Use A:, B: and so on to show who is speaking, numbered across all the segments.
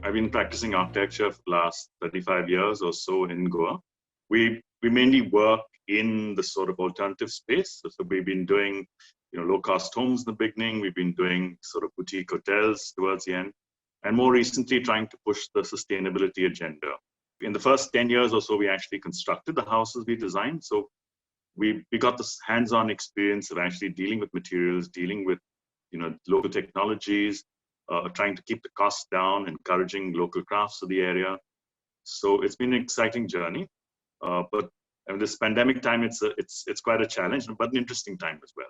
A: I've been practicing architecture for the last 35 years or so in Goa. We mainly work in the sort of alternative space. So we've been doing, low-cost homes in the beginning. We've been doing sort of boutique hotels towards the end, and more recently trying to push the sustainability agenda. In the first 10 years or so, we actually constructed the houses we designed. So we got this hands-on experience of actually dealing with materials, dealing with local technologies, trying to keep the costs down, encouraging local crafts of the area. So it's been an exciting journey. But this pandemic time, it's quite a challenge, but an interesting time as well.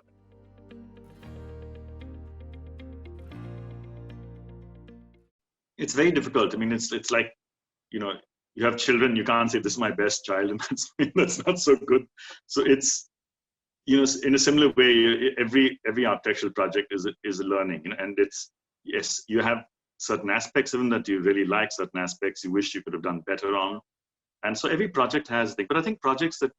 A: It's very difficult. I mean, it's like, you have children, you can't say this is my best child, and that's not so good. So it's, in a similar way, every architectural project is a learning, and it's, yes, you have certain aspects of them that you really like, certain aspects you wish you could have done better on. And so every project has things, but I think projects that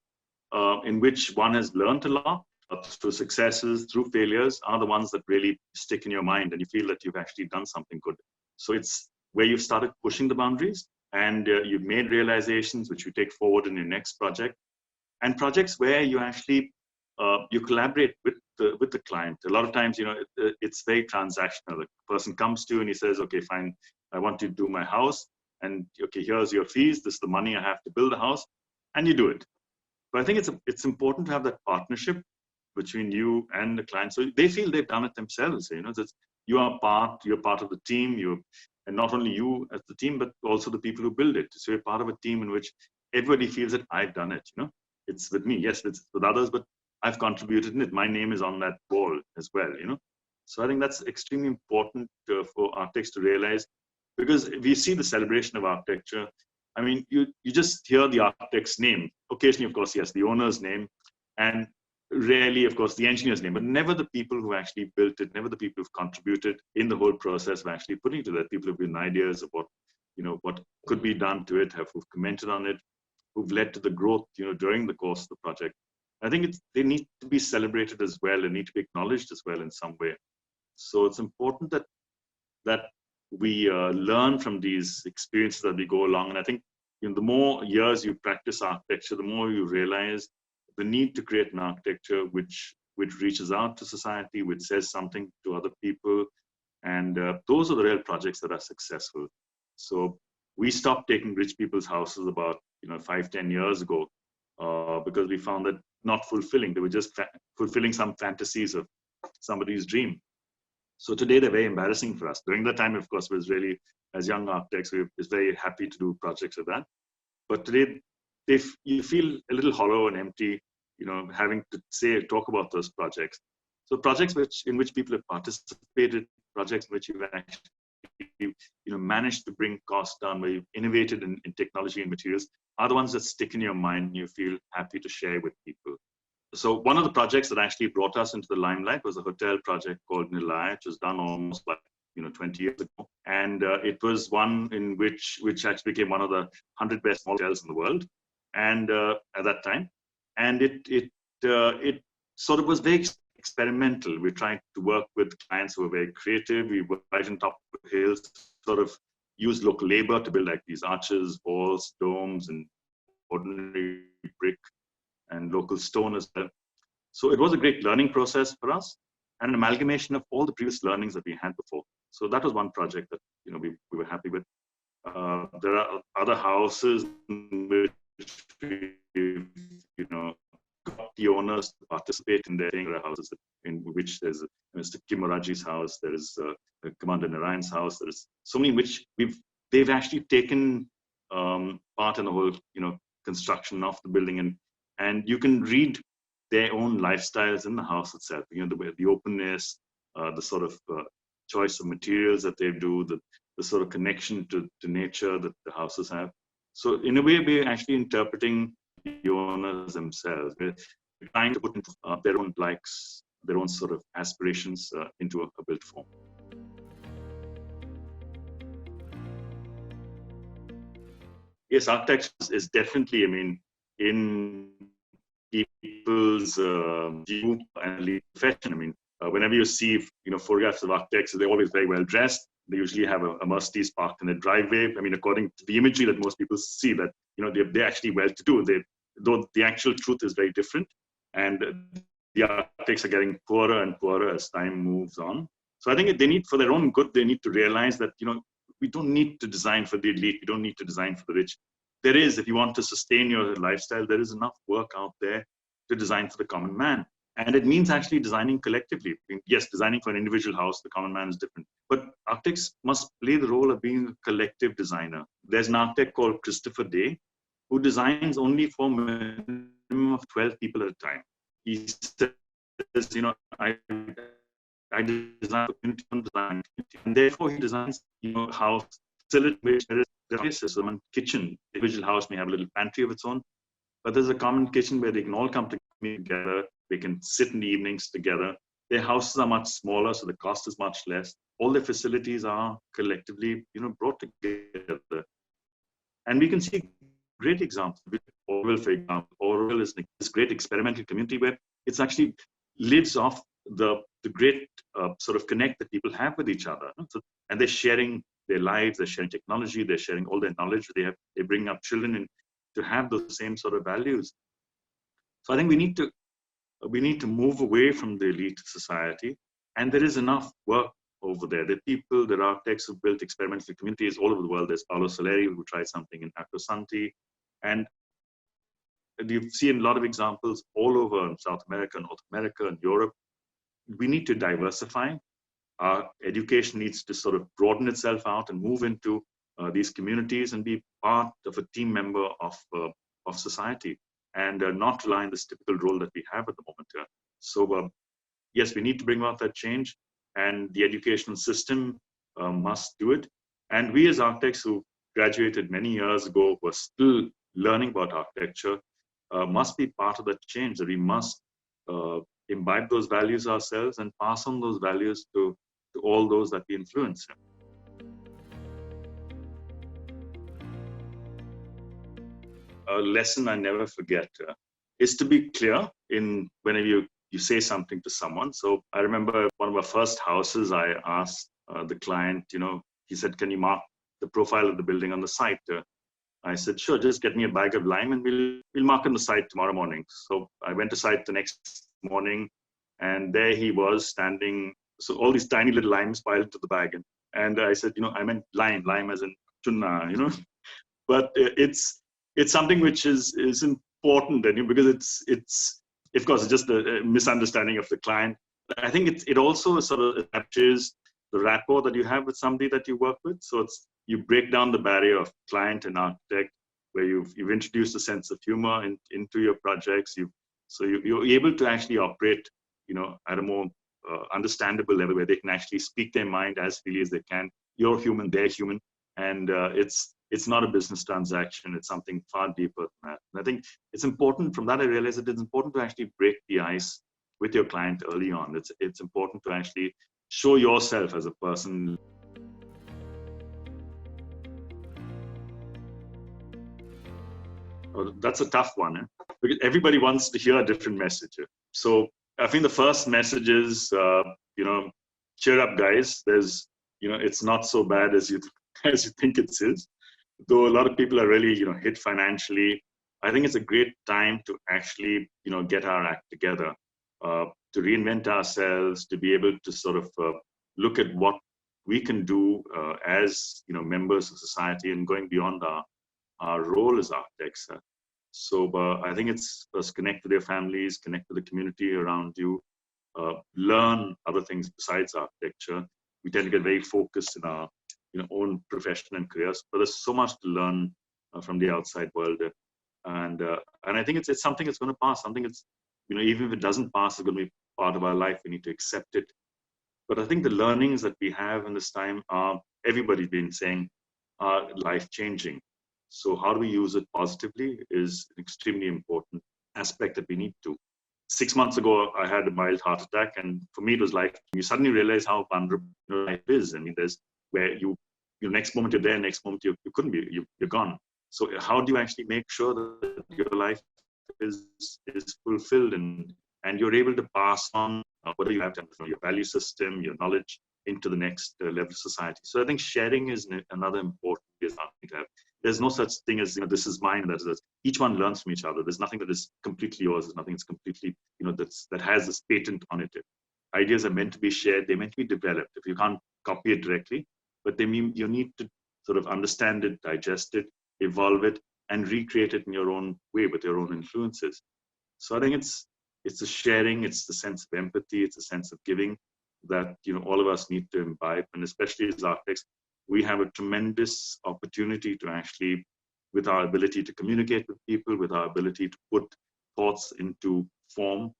A: in which one has learned a lot through successes, through failures, are the ones that really stick in your mind and you feel that you've actually done something good. So it's where you've started pushing the boundaries and you've made realizations which you take forward in your next project, and projects where you actually you collaborate with the client. A lot of times, it's very transactional. The person comes to you and he says, okay, fine, I want you to do my house. And okay, here's your fees. This is the money I have to build a house, and you do it. But I think it's important to have that partnership between you and the client, so they feel they've done it themselves. That you're part of the team. And not only you as the team, but also the people who build it. So you're part of a team in which everybody feels that I've done it. It's with me. Yes, it's with others, but I've contributed in it. My name is on that wall as well. So I think that's extremely important for architects to realize. Because if you see the celebration of architecture, I mean, you just hear the architect's name. Occasionally, of course, yes, the owner's name, and rarely, of course, the engineer's name, but never the people who actually built it, never the people who've contributed in the whole process of actually putting it to that. People who've given ideas of what could be done to it, who've commented on it, who've led to the growth, during the course of the project. I think they need to be celebrated as well and need to be acknowledged as well in some way. So it's important that we learn from these experiences as we go along. And I think the more years you practice architecture, the more you realize the need to create an architecture which reaches out to society, which says something to other people. And those are the real projects that are successful. So we stopped taking rich people's houses about 5-10 years ago because we found that not fulfilling. They were just fulfilling some fantasies of somebody's dream. So today they're very embarrassing for us. During that time, of course, was really, as young architects, we were very happy to do projects like that. But today, you feel a little hollow and empty, having to talk about those projects. So projects in which people have participated, projects in which you've actually managed to bring costs down, where you've innovated in technology and materials, are the ones that stick in your mind and you feel happy to share with people. So one of the projects that actually brought us into the limelight was a hotel project called Nilaya, which was done almost 20 years ago. And it was one in which actually became one of the 100 best hotels in the world. And at that time, and it sort of was very experimental. We tried to work with clients who were very creative. We were right on top of hills, sort of used local labor to build like these arches, walls, domes, and ordinary brick and local stone as well. So it was a great learning process for us and an amalgamation of all the previous learnings that we had before. So that was one project that we were happy with. There are other houses in which we got the owners to participate in their houses, in which there's Mr. Kimoraji's house, there is Commander Narayan's house. There is so many in which they've actually taken part in the whole construction of the building, and you can read their own lifestyles in the house itself. The openness, the sort of choice of materials that they do, the sort of connection to nature that the houses have. So in a way, we're actually interpreting the owners themselves. We're trying to put into their own likes, their own sort of aspirations into a built form. Yes, architecture is definitely, in people's view and profession. Whenever you see, photographs of architects, they're always very well dressed. They usually have a Mercedes parked in their driveway. I mean, according to the imagery that most people see, that they're actually well-to-do. Though the actual truth is very different, and the architects are getting poorer and poorer as time moves on. So I think they need, for their own good, they need to realize that we don't need to design for the elite. We don't need to design for the rich. There is, if you want to sustain your lifestyle, there is enough work out there to design for the common man. And it means actually designing collectively. Yes, designing for an individual house, the common man is different. But architects must play the role of being a collective designer. There's an architect called Christopher Day, who designs only for a minimum of 12 people at a time. He says, I design for community on design. And therefore he designs, house, facility which there is places. So one kitchen, the individual house may have a little pantry of its own, but there's a common kitchen where they can all come together. They can sit in the evenings together. Their houses are much smaller, so the cost is much less. All their facilities are collectively, brought together. And we can see great examples. Orwell, for example, Orwell is this great experimental community where it's actually lives off the great sort of connect that people have with each other. So, and they're sharing their lives, they're sharing technology, they're sharing all their knowledge. They bring up children in to have those same sort of values. So I think we need to move away from the elite society, and there is enough work over there. There are architects who built experimental communities all over the world. There's Paolo Soleri, who tried something in Acrosanti, and you've seen a lot of examples all over in South America, North America, and Europe. We need to diversify. Our education needs to sort of broaden itself out and move into these communities and be part of a team member of society, and not rely on this typical role that we have at the moment. So yes, we need to bring about that change, and the educational system must do it. And we as architects who graduated many years ago, who are still learning about architecture, must be part of that change, that we must imbibe those values ourselves and pass on those values to all those that we influence. A lesson I never forget is to be clear in whenever you say something to someone. So I remember one of our first houses, I asked the client, he said, can you mark the profile of the building on the site? I said, sure, just get me a bag of lime and we'll mark on the site tomorrow morning. So I went to site the next morning, and there he was standing. So all these tiny little limes piled into the bag. And I said, I meant lime as in chunna, But it's something which is important, because it's of course it's just a misunderstanding of the client. I think it also sort of captures the rapport that you have with somebody that you work with. So you break down the barrier of client and architect, where you've introduced a sense of humor into your projects. You're able to actually operate, at a more understandable level, where they can actually speak their mind as freely as they can. You're human, they're human, and it's not a business transaction. It's something far deeper than that. And I think it's important. From that, I realized that it's important to actually break the ice with your client early on. It's important to actually show yourself as a person. Oh, that's a tough one, because everybody wants to hear a different message. So I think the first message is, cheer up, guys. It's not so bad as you think it is. Though a lot of people are really, hit financially, I think it's a great time to actually, get our act together, to reinvent ourselves, to be able to sort of look at what we can do as, members of society, and going beyond our role as architects. So I think it's first connect with your families, connect with the community around you, learn other things besides architecture. We tend to get very focused in our own profession and careers, but there's so much to learn from the outside world, and I think it's something that's going to pass. Something that's even if it doesn't pass, it's going to be part of our life. We need to accept it. But I think the learnings that we have in this time are, everybody's been saying, are life changing. So how do we use it positively is an extremely important aspect that we need to. 6 months ago, I had a mild heart attack, and for me, it was like you suddenly realize how vulnerable life is. I mean, there's where next moment you're there, next moment you couldn't be, you're gone. So how do you actually make sure that your life is fulfilled and you're able to pass on whatever you have to, your value system, your knowledge, into the next level of society. So I think sharing is another important thing to have. There's no such thing as, this is mine, that's each one learns from each other. There's nothing that is completely yours. There's nothing that's completely, that has this patent on it. Ideas are meant to be shared. They're meant to be developed. If you can't copy it directly, but they mean you need to sort of understand it, digest it, evolve it, and recreate it in your own way with your own influences. So I think it's the sharing, it's the sense of empathy, it's a sense of giving that all of us need to imbibe, and especially as architects, we have a tremendous opportunity to actually, with our ability to communicate with people, with our ability to put thoughts into form,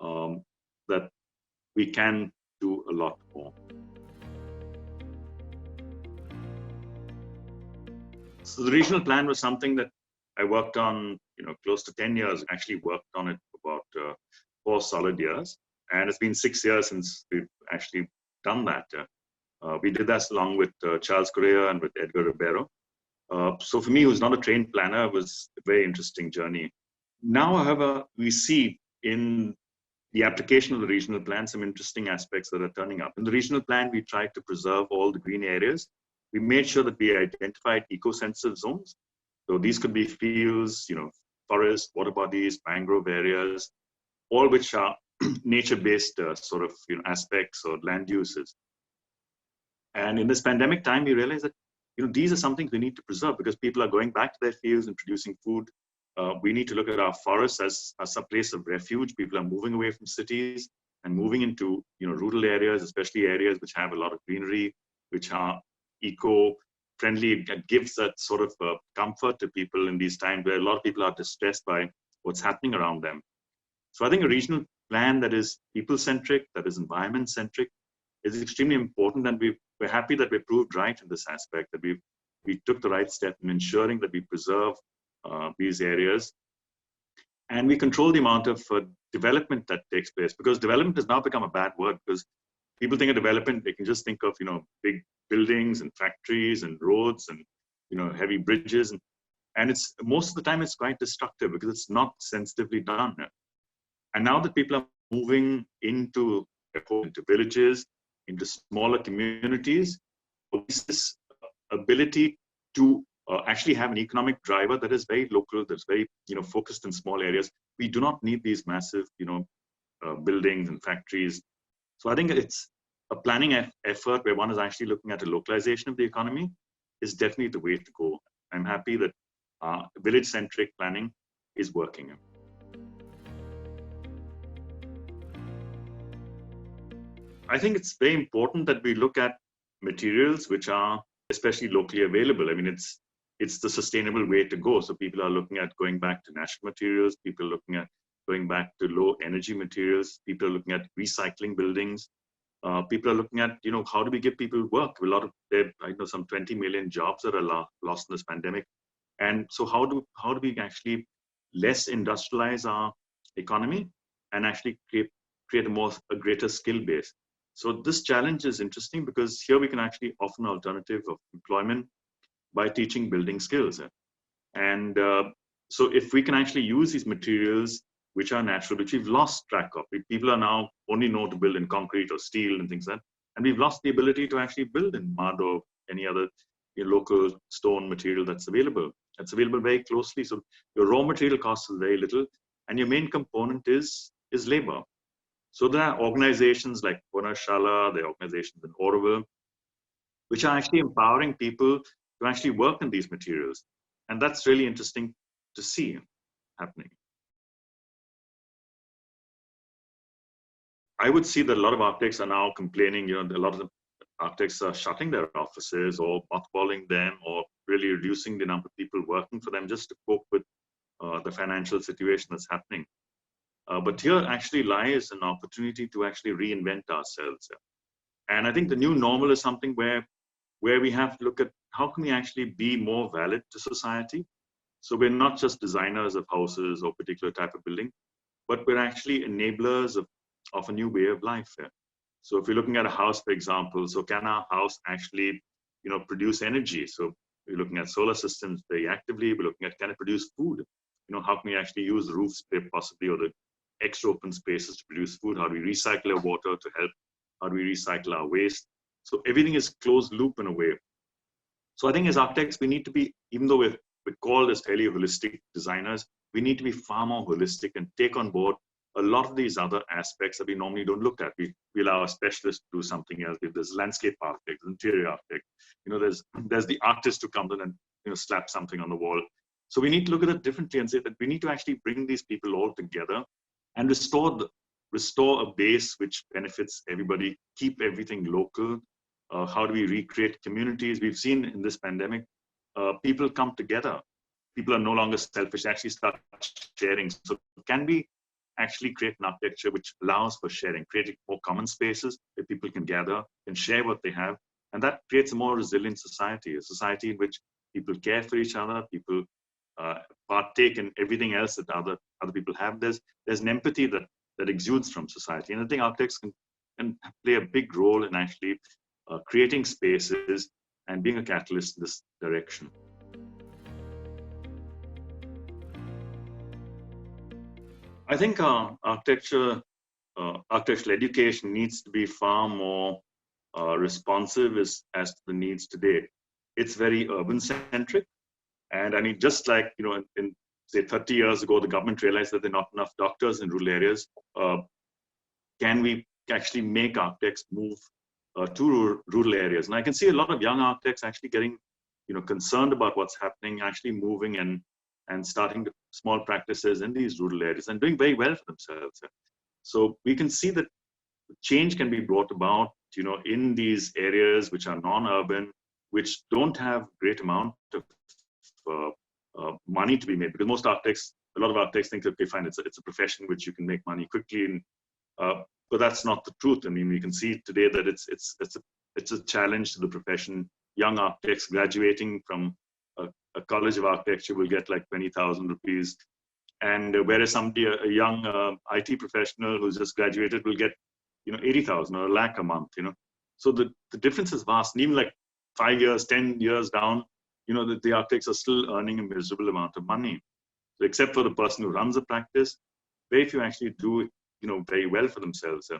A: that we can do a lot more. So the regional plan was something that I worked on, close to 10 years. Actually worked on it for about 4 solid years, and it's been 6 years since we've actually done that. We did that along with Charles Correa and with Edgar Ribeiro. So for me, who's not a trained planner, it was a very interesting journey. Now, however, we see in the application of the regional plan some interesting aspects that are turning up. In the regional plan, we tried to preserve all the green areas. We made sure that we identified eco-sensitive zones. So these could be fields, forests, water bodies, mangrove areas, all which are nature-based sort of aspects or land uses. And in this pandemic time, we realized that these are something we need to preserve because people are going back to their fields and producing food. We need to look at our forests as a place of refuge. People are moving away from cities and moving into rural areas, especially areas which have a lot of greenery, which are eco-friendly. It gives that sort of comfort to people in these times where a lot of people are distressed by what's happening around them. So I think a regional plan that is people-centric, that is environment-centric, is extremely important, and we're happy that we proved right in this aspect, that we took the right step in ensuring that we preserve these areas, and we control the amount of development that takes place, because development has now become a bad word, because people think of development, they can just think of big buildings and factories and roads and heavy bridges, and it's most of the time it's quite destructive because it's not sensitively done. And now that people are moving into villages, into smaller communities, this ability to actually have an economic driver that is very local, that's very focused in small areas. We do not need these massive buildings and factories. So I think it's a planning effort where one is actually looking at a localization of the economy is definitely the way to go. I'm happy that village-centric planning is working. I think it's very important that we look at materials which are especially locally available. I mean, it's the sustainable way to go. So people are looking at going back to natural materials. People are looking at going back to low energy materials. People are looking at recycling buildings. People are looking at, how do we give people work? I know some 20 million jobs that are lost in this pandemic. And so how do we actually less industrialize our economy and actually create a greater skill base? So this challenge is interesting because here we can actually offer an alternative of employment by teaching building skills. And so if we can actually use these materials which are natural, which we've lost track of, people are now only know to build in concrete or steel and things like that, and we've lost the ability to actually build in mud or any other local stone material that's available. That's available very closely. So your raw material cost is very little, and your main component is labor. So there are organizations like Punashala, there are organizations in Oroville, which are actually empowering people to actually work in these materials. And that's really interesting to see happening. I would see that a lot of architects are now complaining, a lot of the architects are shutting their offices or mothballing them or really reducing the number of people working for them just to cope with the financial situation that's happening. But here actually lies an opportunity to actually reinvent ourselves. And I think the new normal is something where we have to look at how can we actually be more valid to society. So we're not just designers of houses or particular type of building, but we're actually enablers of a new way of life. So if you're looking at a house, for example, so can our house actually, produce energy? So we're looking at solar systems very actively. We're looking at, can it produce food? How can we actually use the roof space possibly, or the extra open spaces to produce food? How do we recycle our water to help? How do we recycle our waste? So everything is closed loop in a way. So I think as architects, we need to be, even though we're called as fairly holistic designers, we need to be far more holistic and take on board a lot of these other aspects that we normally don't look at. We allow a specialist to do something else. There's landscape architect, interior architect. There's the artist who comes in and slap something on the wall. So we need to look at it differently and say that we need to actually bring these people all together and restore a base which benefits everybody, keep everything local. How do we recreate communities? We've seen in this pandemic, people come together. People are no longer selfish, they actually start sharing. So can we actually create an architecture which allows for sharing, creating more common spaces where people can gather and share what they have? And that creates a more resilient society, a society in which people care for each other, people partake in everything else that other people have. There's an empathy that exudes from society. And I think architects can play a big role in actually creating spaces and being a catalyst in this direction. I think architectural education needs to be far more responsive as to the needs today. It's very urban-centric. And I mean, just like, in say 30 years ago, the government realized that there are not enough doctors in rural areas. Can we actually make architects move to rural areas? And I can see a lot of young architects actually getting, concerned about what's happening, actually moving and starting small practices in these rural areas and doing very well for themselves. So we can see that change can be brought about, in these areas which are non-urban, which don't have great amount of money to be made. Because a lot of architects think, okay, fine, it's a profession which you can make money quickly, and but that's not the truth. I mean, we can see today that it's a challenge to the profession. Young architects graduating from a college of architecture will get like 20,000 rupees, and whereas a young IT professional who's just graduated will get 80,000 or 1 lakh a month. So the difference is vast. And even like 5 years, 10 years down, the architects are still earning a miserable amount of money. So except for the person who runs a practice, very few actually do very well for themselves.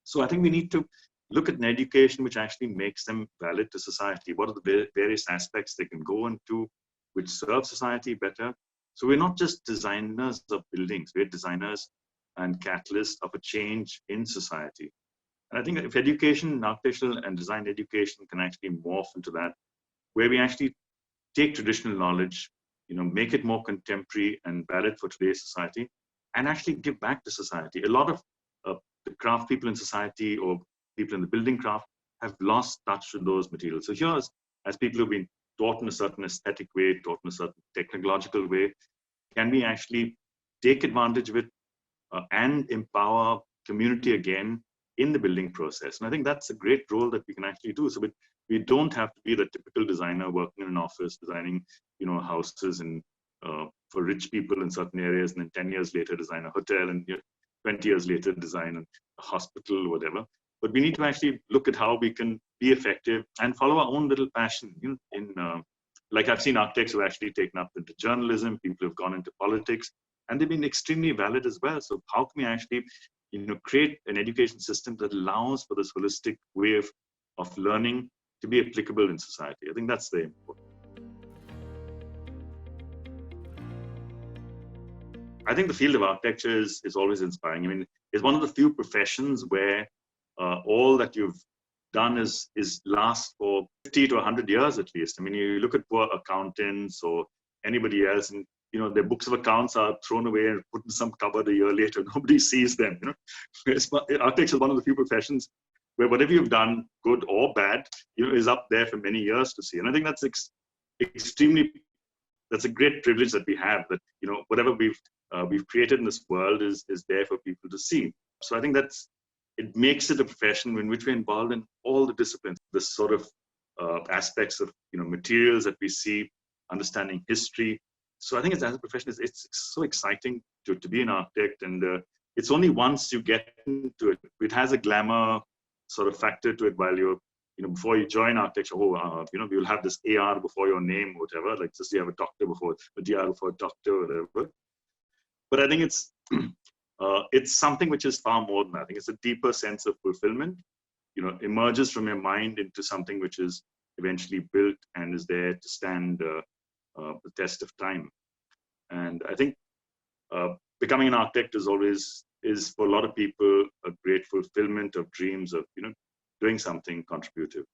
A: So I think we need to look at an education which actually makes them valid to society. What are the various aspects they can go into which serve society better? So we're not just designers of buildings, we're designers and catalysts of a change in society. And I think if education, architectural and design education can actually morph into that, where we actually take traditional knowledge, make it more contemporary and valid for today's society, and actually give back to society. A lot of the craft people in society or people in the building craft have lost touch with those materials. So here, as people who've been taught in a certain aesthetic way, taught in a certain technological way, can we actually take advantage of it and empower community again in the building process? And I think that's a great role that we can actually do. So we don't have to be the typical designer working in an office, designing, houses and for rich people in certain areas, and then 10 years later design a hotel, and 20 years later design a hospital or whatever. But we need to actually look at how we can be effective and follow our own little passion. Like I've seen architects who have actually taken up into journalism, people who've gone into politics, and they've been extremely valid as well. So how can we actually, create an education system that allows for this holistic way of learning to be applicable in society? I think that's very important. I think the field of architecture is always inspiring. I mean, it's one of the few professions where all that you've done is last for 50 to 100 years at least. I mean, you look at poor accountants or anybody else, and their books of accounts are thrown away and put in some cupboard a year later. Nobody sees them. Architecture is one of the few professions where whatever you've done, good or bad, is up there for many years to see. And I think that's that's a great privilege that we have, that whatever we've created in this world is there for people to see. So I think it makes it a profession in which we're involved in all the disciplines, the sort of aspects of materials that we see, understanding history. So I think as a profession, it's so exciting to be an architect, and it's only once you get into it, it has a glamour sort of factor to it while you're, before you join architecture, you'll have this AR before your name, or whatever, like just you have a doctor before, a DR before a doctor, or whatever. But I think it's something which is far more than that. I think it's a deeper sense of fulfillment. emerges from your mind into something which is eventually built and is there to stand the test of time. And I think becoming an architect is for a lot of people a great fulfillment of dreams of doing something contributive.